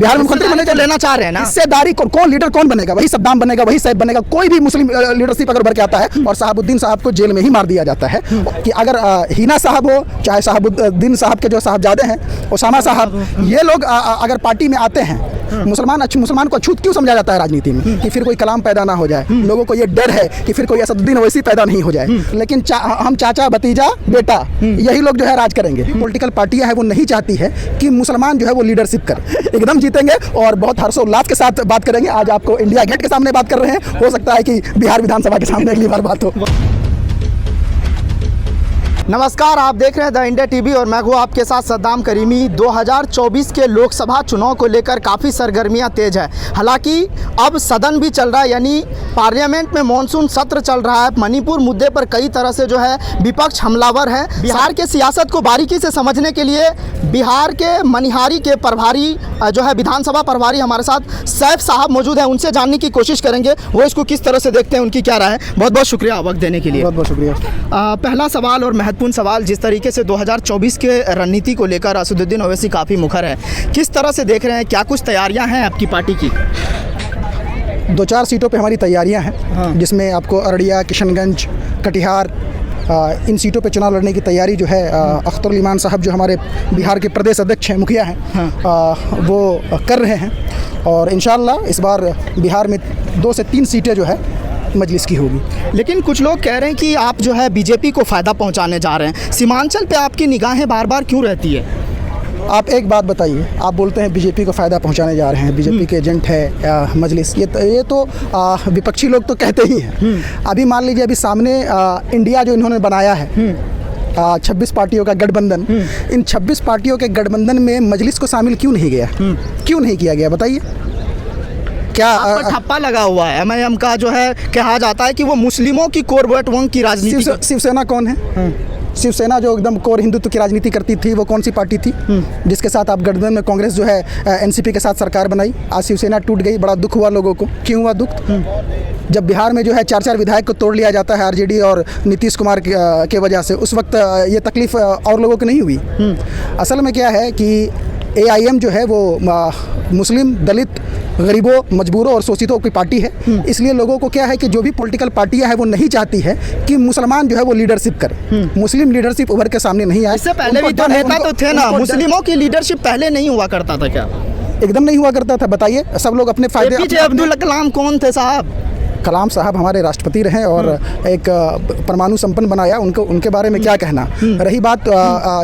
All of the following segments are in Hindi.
बिहार में मुख्यमंत्री बने लेना चाह रहे हैं ना। हिस्सेदारी कौन लीडर कौन बनेगा? वही सद्दाम बनेगा, वही सैफ बनेगा। कोई भी मुस्लिम लीडरशिप अगर भर के आता है और शहाबुद्दीन साहब को जेल में ही मार दिया जाता है कि अगर हिना साहब हो चाहे शहाबुद्दीन साहब के जो साहबजादे हैं उसामा साहब, ये लोग अगर पार्टी में आते हैं, मुसलमान को अछूत क्यों समझा जाता है राजनीति में? कि फिर कोई कलाम पैदा ना हो जाए, लोगों को ये डर है कि फिर कोई असदुद्दीन ओवैसी पैदा नहीं हो जाए। लेकिन हम चाचा भतीजा बेटा यही लोग जो है राज करेंगे। पॉलिटिकल पार्टियां हैं वो नहीं चाहती है कि मुसलमान जो है वो लीडरशिप करे। एकदम जीतेंगे और बहुत हर्षोल्लास के साथ बात करेंगे। आज आपको इंडिया गेट के सामने बात कर रहे हैं, हो सकता है कि बिहार विधानसभा के सामने अगली बार बात हो। नमस्कार, आप देख रहे हैं द इंडिया टीवी और मैं हूँ आपके साथ सद्दाम करीमी। 2024 के लोकसभा चुनाव को लेकर काफ़ी सरगर्मियाँ तेज है। हालांकि अब सदन भी चल रहा है, यानी पार्लियामेंट में मॉनसून सत्र चल रहा है। मणिपुर मुद्दे पर कई तरह से जो है विपक्ष हमलावर है। बिहार के सियासत को बारीकी से समझने के लिए बिहार के मनिहारी के प्रभारी जो है विधानसभा प्रभारी हमारे साथ सैफ साहब मौजूद हैं। उनसे जानने की कोशिश करेंगे वो इसको किस तरह से देखते हैं, उनकी क्या राय है। बहुत बहुत शुक्रिया वक्त देने के लिए। बहुत बहुत शुक्रिया। पहला सवाल और महत्वपूर्ण सवाल, जिस तरीके से 2024 के रणनीति को लेकर असदुद्दीन ओवैसी काफ़ी मुखर है, किस तरह से देख रहे हैं? क्या कुछ तैयारियां हैं आपकी पार्टी की? 2-4 सीटों पे हमारी तैयारियां हैं, जिसमें आपको अररिया, किशनगंज, कटिहार, इन सीटों पे चुनाव लड़ने की तैयारी जो है अख्तरुल ईमान साहब जो हमारे बिहार के प्रदेश अध्यक्ष हैं, मुखिया हैं, वो कर रहे हैं। और इंशाअल्लाह इस बार बिहार में 2 से 3 सीटें जो है मजलिस की होगी। लेकिन कुछ लोग कह रहे हैं कि आप जो है बीजेपी को फ़ायदा पहुंचाने जा रहे हैं। सीमांचल पे आपकी निगाहें बार बार क्यों रहती है? आप एक बात बताइए, आप बोलते हैं बीजेपी को फ़ायदा पहुंचाने जा रहे हैं, बीजेपी के एजेंट है मजलिस, ये तो विपक्षी लोग तो कहते ही हैं। अभी मान लीजिए, अभी सामने इंडिया जो इन्होंने बनाया है 26 पार्टियों का गठबंधन, इन 26 पार्टियों के गठबंधन में मजलिस को शामिल क्यों नहीं गया? क्यों नहीं किया गया बताइए? क्या ठप्पा लगा हुआ है? एमआईएम का जो है कहा जाता है कि वो मुस्लिमों की कोर वोट वंग की राजनीति। शिवसेना कौन है? शिवसेना जो एकदम कोर हिंदुत्व की राजनीति करती थी, वो कौन सी पार्टी थी जिसके साथ आप गठबंधन में कांग्रेस जो है एनसीपी के साथ सरकार बनाई? आज शिवसेना टूट गई, बड़ा दुख हुआ लोगों को। क्यों हुआ दुख? जब बिहार में जो है 4-4 विधायक को तोड़ लिया जाता है आरजेडी और नीतीश कुमार के वजह से, उस वक्त ये तकलीफ और लोगों को नहीं हुई। असल में क्या है कि AIM जो है वो मुस्लिम, दलित, गरीबों, मजबूरों और शोषितों की पार्टी है। इसलिए लोगों को क्या है कि जो भी पॉलिटिकल पार्टियां हैं वो नहीं चाहती है कि मुस्लमान जो है वो लीडरशिप करे। मुस्लिम लीडरशिप उभर के सामने नहीं आए। इससे पहले भी तो नेता तो थे ना, मुस्लिमों की लीडरशिप पहले नहीं हुआ करता था क्या? एकदम नहीं हुआ करता था। बताइए, सब लोग अपने फायदे। APJ अब्दुल कलाम कौन थे साहब? कलाम साहब हमारे राष्ट्रपति रहे और एक परमाणु संपन्न बनाया, उनके बारे में क्या कहना। रही बात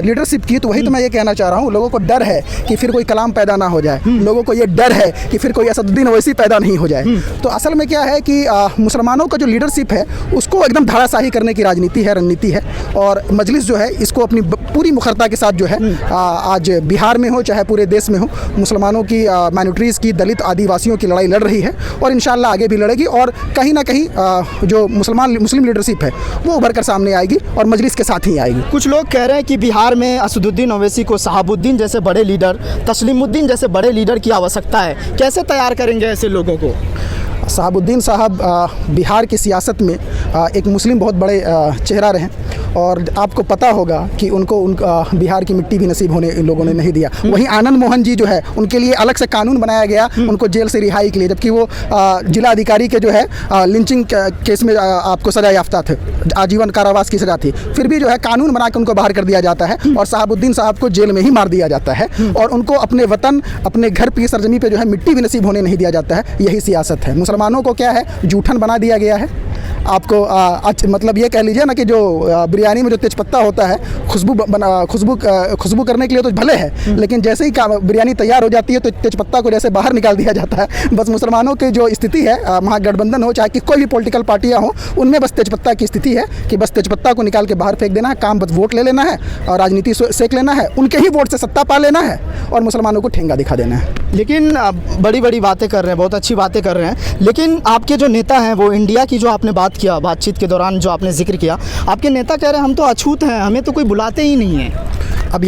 लीडरशिप की, तो वही तो मैं ये कहना चाह रहा हूँ, लोगों को डर है कि फिर कोई कलाम पैदा ना हो जाए, लोगों को ये डर है कि फिर कोई असदुद्दीन ओवैसी पैदा नहीं हो जाए। तो असल में क्या है कि मुसलमानों का जो लीडरशिप है उसको एकदम धाराशाही करने की राजनीति है, रणनीति है। और मजलिस जो है इसको अपनी पूरी मुखरता के साथ जो है आज बिहार में हो चाहे पूरे देश में हो, मुसलमानों की, माइनॉरिटीज़ की, दलित, आदिवासियों की लड़ाई लड़ रही है और इंशाअल्लाह आगे भी लड़ेगी। और कहीं ना कहीं जो मुस्लिम लीडरशिप है वो उभर कर सामने आएगी और मजलिस के साथ ही आएगी। कुछ लोग कह रहे हैं कि बिहार में असदुद्दीन ओवैसी को शहाबुद्दीन जैसे बड़े लीडर, तस्लीमुद्दीन जैसे बड़े लीडर की आवश्यकता है। कैसे तैयार करेंगे ऐसे लोगों को? शहाबुद्दीन साहब बिहार की सियासत में एक मुस्लिम बहुत बड़े चेहरा रहे और आपको पता होगा कि उनको बिहार की मिट्टी भी नसीब होने इन लोगों ने नहीं दिया। वहीं आनंद मोहन जी जो है उनके लिए अलग से कानून बनाया गया उनको जेल से रिहाई के लिए, जबकि वो जिला अधिकारी के जो है लिंचिंग केस में आपको सजा याफ्ता थे, आजीवन कारावास की सजा थी। फिर भी जो है कानून बना के उनको बाहर कर दिया जाता है और शहाबुद्दीन साहब को जेल में ही मार दिया जाता है और उनको अपने वतन, अपने घर की सरजमी पे जो है मिट्टी भी नसीब होने नहीं दिया जाता है। यही सियासत है। मुसलमानों को क्या है, जूठन बना दिया गया है। आपको मतलब ये कह लीजिए ना कि जो बिरयानी में जो तेजपत्ता होता है खुशबू करने के लिए तो भले है, लेकिन जैसे ही बिरयानी तैयार हो जाती है तो तेजपत्ता को जैसे बाहर निकाल दिया जाता है। बस मुसलमानों की जो स्थिति है, महागठबंधन हो चाहे कि कोई भी पॉलिटिकल पार्टियां हो, उनमें बस तेजपत्ता की स्थिति है कि बस तेजपत्ता को निकाल के बाहर फेंक देना है, काम बस वोट ले लेना है और राजनीति सेक लेना है, उनके ही वोट से सत्ता पा लेना है और मुसलमानों को ठेंगा दिखा देना है। लेकिन बड़ी बड़ी बातें कर रहे हैं, बहुत अच्छी बातें कर रहे हैं, लेकिन आपके जो नेता हैं वो इंडिया की जो आपने बात किया, बातचीत के दौरान जो आपने जिक्र किया, आपके नेता कह रहे हैं हम तो अछूत हैं, हमें तो कोई बुलाते ही नहीं है। अब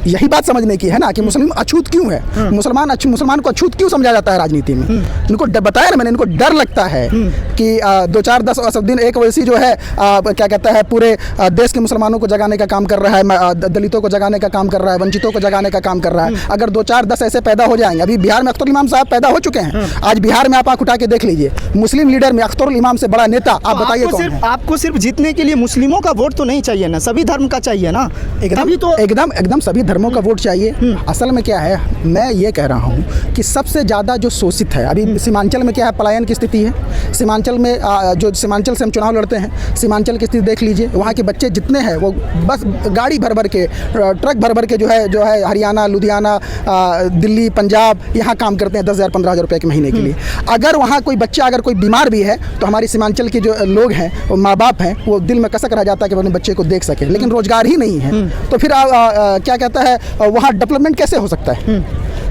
यही बात समझने की है ना कि मुस्लिम अछूत क्यों है, मुसलमान को अछूत क्यों समझा जाता है राजनीति में। इनको बताया ना मैंने, इनको डर लगता है कि 2 4 10 असदुद्दीन एक वैसी जो है क्या कहता है पूरे देश के मुसलमानों को जगाने का काम कर रहा है, दलितों को जगाने का काम कर रहा है, वंचितों को जगाने का काम कर रहा है। अगर 2 4 10 ऐसे पैदा हो जाएंगे, अभी बिहार में अख्तरुल इमाम साहब पैदा हो चुके हैं। आज बिहार में आप आंख उठा के देख लीजिए, मुस्लिम लीडर में अख्तरुल इमाम से बड़ा नेता आप बताइए कौन है? आपको सिर्फ जीतने के लिए मुस्लिमों का वोट तो नहीं चाहिए ना, सभी धर्म का चाहिए ना। एकदम सभी धर्मों का वोट चाहिए। असल में क्या है, मैं ये कह रहा हूँ कि सबसे ज़्यादा जो शोषित है अभी सीमांचल में क्या है, पलायन की स्थिति है। सीमांचल में जो सीमांचल से हम चुनाव लड़ते हैं, सीमांचल की स्थिति देख लीजिए। वहाँ के बच्चे जितने हैं वो बस गाड़ी भर भर के, ट्रक भर भर के जो है हरियाणा, लुधियाना, दिल्ली, पंजाब यहाँ काम करते हैं 10,000 15,000 रुपये के महीने के लिए। अगर वहाँ कोई बच्चा अगर कोई बीमार भी है तो हमारी सीमांचल के जो लोग हैं, वो माँ बाप हैं, वो दिल में कसक रह जाता है कि अपने बच्चे को देख सके, लेकिन रोजगार ही नहीं है। तो फिर क्या कहता है वहाँ डेवलपमेंट कैसे हो सकता है?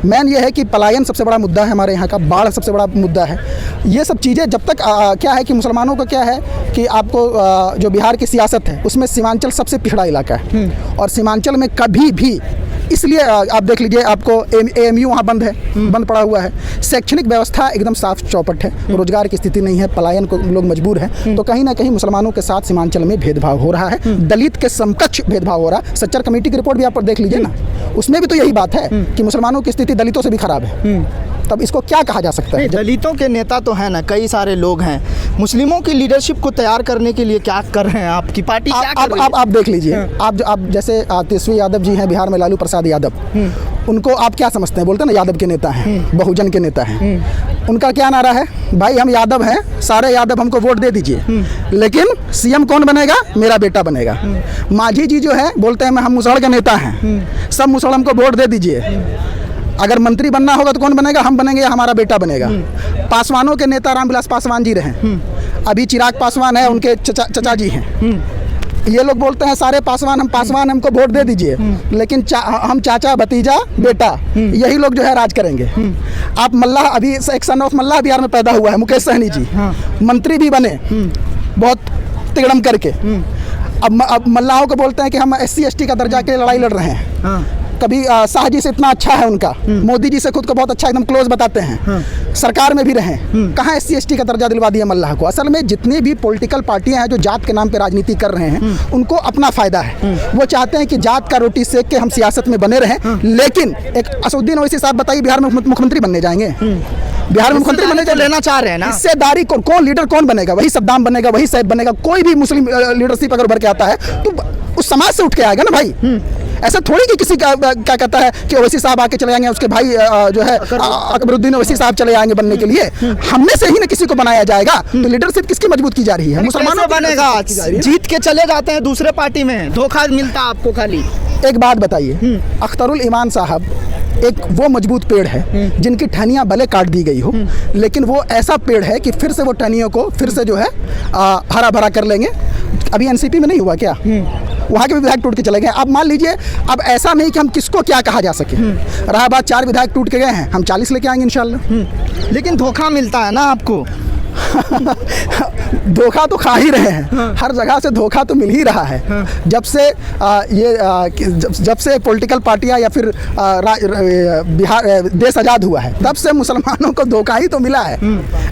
मेन ये है कि पलायन सबसे बड़ा मुद्दा है हमारे यहाँ का, बाढ़ सबसे बड़ा मुद्दा है। ये सब चीज़ें जब तक क्या है कि मुसलमानों को क्या है कि आपको जो बिहार की सियासत है उसमें सीमांचल सबसे पिछड़ा इलाका है। और सीमांचल में कभी भी, इसलिए आप देख लीजिए, आपको AMU वहाँ बंद है, बंद पड़ा हुआ है। शैक्षणिक व्यवस्था एकदम साफ चौपट है, रोजगार की स्थिति नहीं है, पलायन को लोग मजबूर हैं। तो कहीं ना कहीं मुसलमानों के साथ सीमांचल में भेदभाव हो रहा है, दलित के समकक्ष भेदभाव हो रहा है। सच्चर कमेटी की रिपोर्ट भी आप पर देख लीजिए ना, उसमें भी तो यही बात है कि मुसलमानों की स्थिति दलितों से भी खराब है। तब इसको क्या कहा जा सकता है? दलितों के नेता तो है ना, कई सारे लोग हैं। मुस्लिमों की लीडरशिप को तैयार करने के लिए क्या कर रहे हैं आपकी पार्टी? आप देख लीजिए, आप जैसे तेजस्वी यादव जी हैं बिहार में, लालू प्रसाद यादव, उनको आप क्या समझते हैं? बोलते हैं ना यादव के नेता हैं, बहुजन के नेता हैं। उनका क्या नारा है? भाई हम यादव हैं, सारे यादव हमको वोट दे दीजिए, लेकिन सीएम कौन बनेगा? मेरा बेटा बनेगा। मांझी जी जो है बोलते हैं हम मुसहर के नेता हैं, सब मुसहर हमको वोट दे दीजिए। अगर मंत्री बनना होगा तो कौन बनेगा? हम बनेंगे या हमारा बेटा बनेगा। पासवानों के नेता रामविलास पासवान जी रहे, अभी चिराग पासवान है, उनके चचा जी हैं। ये लोग बोलते हैं सारे पासवान, हम पासवान, हमको वोट दे दीजिए, लेकिन हम चाचा, भतीजा, बेटा, यही लोग जो है राज करेंगे। आप मल्लाह, अभी एक सन ऑफ मल्लाह बिहार में पैदा हुआ है, मुकेश सहनी जी, मंत्री भी बने बहुत तिगड़म करके। अब मल्लाहों को बोलते हैं कि हम SC ST का दर्जा के लिए लड़ाई लड़ रहे हैं। कभी शाह जी से इतना अच्छा है उनका, मोदी जी से खुद को बहुत अच्छा एकदम क्लोज बताते हैं, सरकार में भी रहे। कहाँ SC ST का दर्जा दिलवा दिया मल्लाह को? असल में जितनी भी पॉलिटिकल पार्टियां हैं जो जात के नाम पे राजनीति कर रहे हैं, उनको अपना फायदा है। वो चाहते हैं कि जात का रोटी सेक के हम सियासत में बने रहें। लेकिन एक असदुद्दीन ओवैसी साहब बताइए, बिहार में मुख्यमंत्री बनने जाएंगे? बिहार में मुख्यमंत्री बनने लेना चाह रहे हैं ना, हिस्सेदारी कौन लीडर कौन बनेगा? वही सद्दाम बनेगा, वही सैयद बनेगा। कोई भी मुस्लिम लीडरशिप अगर उभर के आता है तो उस समाज से उठ के आएगा ना भाई। ऐसा थोड़ी कि किसी का क्या कहता है कि ओवैसी साहब आके चले जाएंगे, उसके भाई जो है अकबरुद्दीन ओवैसी साहब चले जाएंगे बनने के लिए। हमने से ही ना किसी को बनाया जाएगा। तो लीडरशिप किसकी मजबूत की जा रही है? मुसलमानों बनेगा। जीत के चले जाते हैं दूसरे पार्टी में, धोखा मिलता है आपको खाली। एक बात बताइए, अख्तरुल इमान साहब एक वो मजबूत पेड़ है जिनकी टहनियाँ भले काट दी गई हो, लेकिन वो ऐसा पेड़ है कि फिर से वो टहनियों को फिर से जो है हरा भरा कर लेंगे। अभी NCP में नहीं हुआ क्या? वहाँ के भी विधायक टूट के चले गए। अब मान लीजिए, अब ऐसा नहीं कि हम किसको क्या कहा जा सके। रहा बात 4 विधायक टूट के गए हैं, हम 40 लेके आएंगे इंशाल्लाह। लेकिन धोखा मिलता है ना आपको। धोखा तो खा ही रहे हैं, हर जगह से धोखा तो मिल ही रहा है। जब से पॉलिटिकल पार्टियां या फिर बिहार देश आज़ाद हुआ है, तब से मुसलमानों को धोखा ही तो मिला है।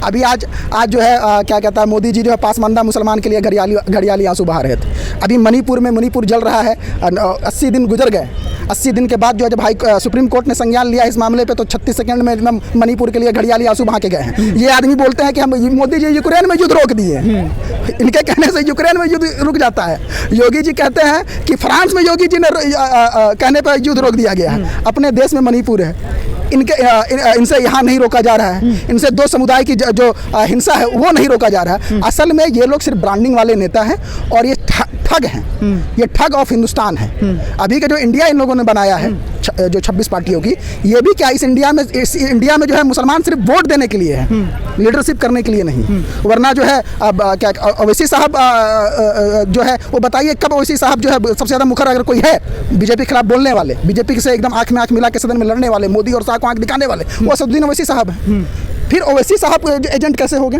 अभी आज जो है क्या कहता है, मोदी जी जो है पासमानदा मुसलमान के लिए घड़ियाली आंसू बहा रहे थे। अभी मणिपुर जल रहा है, 80 दिन गुजर गए। 80 दिन के बाद जो है जब सुप्रीम कोर्ट ने संज्ञान लिया इस मामले पे, तो 36 सेकंड में एकदम मणिपुर के लिए घड़ियाली आंसू बहा के गए हैं। ये आदमी बोलते हैं कि हम मोदी जी यूक्रेन में युद्ध रोक दिए। इनके कहने से यूक्रेन में युद्ध रुक जाता है। योगी जी कहते हैं कि फ्रांस में योगी जी ने कहने पर युद्ध रोक दिया गया है। अपने देश में मणिपुर है, इनसे यहाँ नहीं रोका जा रहा है। इनसे 2 समुदाय की जो हिंसा है वो नहीं रोका जा रहा है। असल में ये लोग सिर्फ ब्रांडिंग वाले नेता हैं और ये ठग हैं। ये ठग ऑफ हिंदुस्तान है। अभी का जो इंडिया इन लोगों ने बनाया है, जो 26 पार्टियों की, ये भी क्या इस इंडिया में जो है मुसलमान सिर्फ वोट देने के लिए है, लीडरशिप करने के लिए नहीं। वरना जो है क्या ओवैसी साहब जो है, वो बताइए कब ओवैसी साहब जो है सबसे ज़्यादा मुखर अगर कोई है बीजेपी के खिलाफ बोलने वाले, बीजेपी से एकदम आँख में आँख मिला के सदन में लड़ने वाले, मोदी और शाह को आँख दिखाने वाले, वो असदुद्दीन ओवैसी साहब हैं। फिर ओवैसी साहब एजेंट कैसे हो गए?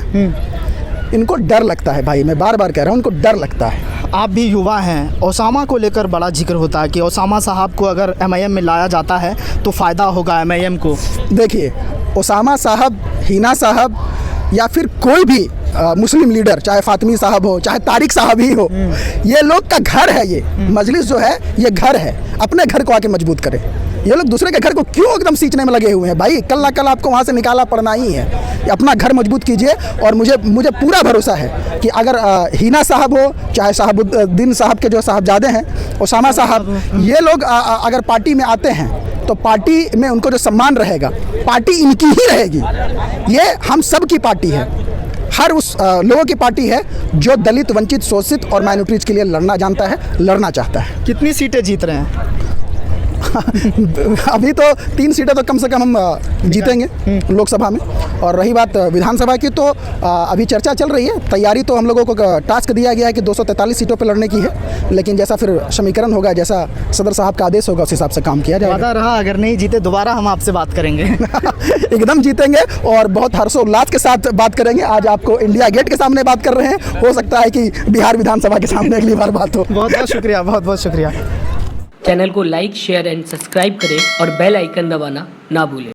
इनको डर लगता है भाई, मैं बार बार कह रहा हूँ, इनको डर लगता है। आप भी युवा हैं, ओसामा को लेकर बड़ा जिक्र होता है कि ओसामा साहब को अगर एमआईएम में लाया जाता है तो फ़ायदा होगा एमआईएम को। देखिए, ओसामा साहब, हिना साहब या फिर कोई भी मुस्लिम लीडर, चाहे फातिमी साहब हो, चाहे तारिक साहब ही हो, ये लोग का घर है, ये मजलिस जो है ये घर है, अपने घर को आके मजबूत करे। ये लोग दूसरे के घर को क्यों एकदम सींचने में लगे हुए हैं भाई? कल ना कल आपको वहाँ से निकाला पड़ना ही है। अपना घर मजबूत कीजिए। और मुझे पूरा भरोसा है कि अगर हिना साहब हो, चाहे साहबुद्दीन साहब के जो साहबजादे हैं, ओसामा साहब, ये लोग अगर पार्टी में आते हैं तो पार्टी में उनको जो सम्मान रहेगा, पार्टी इनकी ही रहेगी। ये हम सब की पार्टी है, हर उस लोगों की पार्टी है जो दलित, वंचित, शोषित और माइनॉरिटीज़ के लिए लड़ना जानता है, लड़ना चाहता है। कितनी सीटें जीत रहे हैं? अभी तो 3 सीटें तो कम से कम हम जीतेंगे लोकसभा में। और रही बात विधानसभा की, तो अभी चर्चा चल रही है। तैयारी तो हम लोगों को टास्क दिया गया है कि 243 सीटों पर लड़ने की है, लेकिन जैसा फिर समीकरण होगा, जैसा सदर साहब का आदेश होगा, उस हिसाब से काम किया जाएगा। वादा रहा, अगर नहीं जीते दोबारा हम आपसे बात करेंगे। एकदम जीतेंगे और बहुत हर्षोल्लास के साथ बात करेंगे। आज आपको इंडिया गेट के सामने बात कर रहे हैं, हो सकता है कि बिहार विधानसभा के सामने अगली बार बात हो। बहुत बहुत शुक्रिया, बहुत बहुत शुक्रिया। चैनल को लाइक, शेयर एंड सब्सक्राइब करें और बेल आइकन दबाना ना भूलें।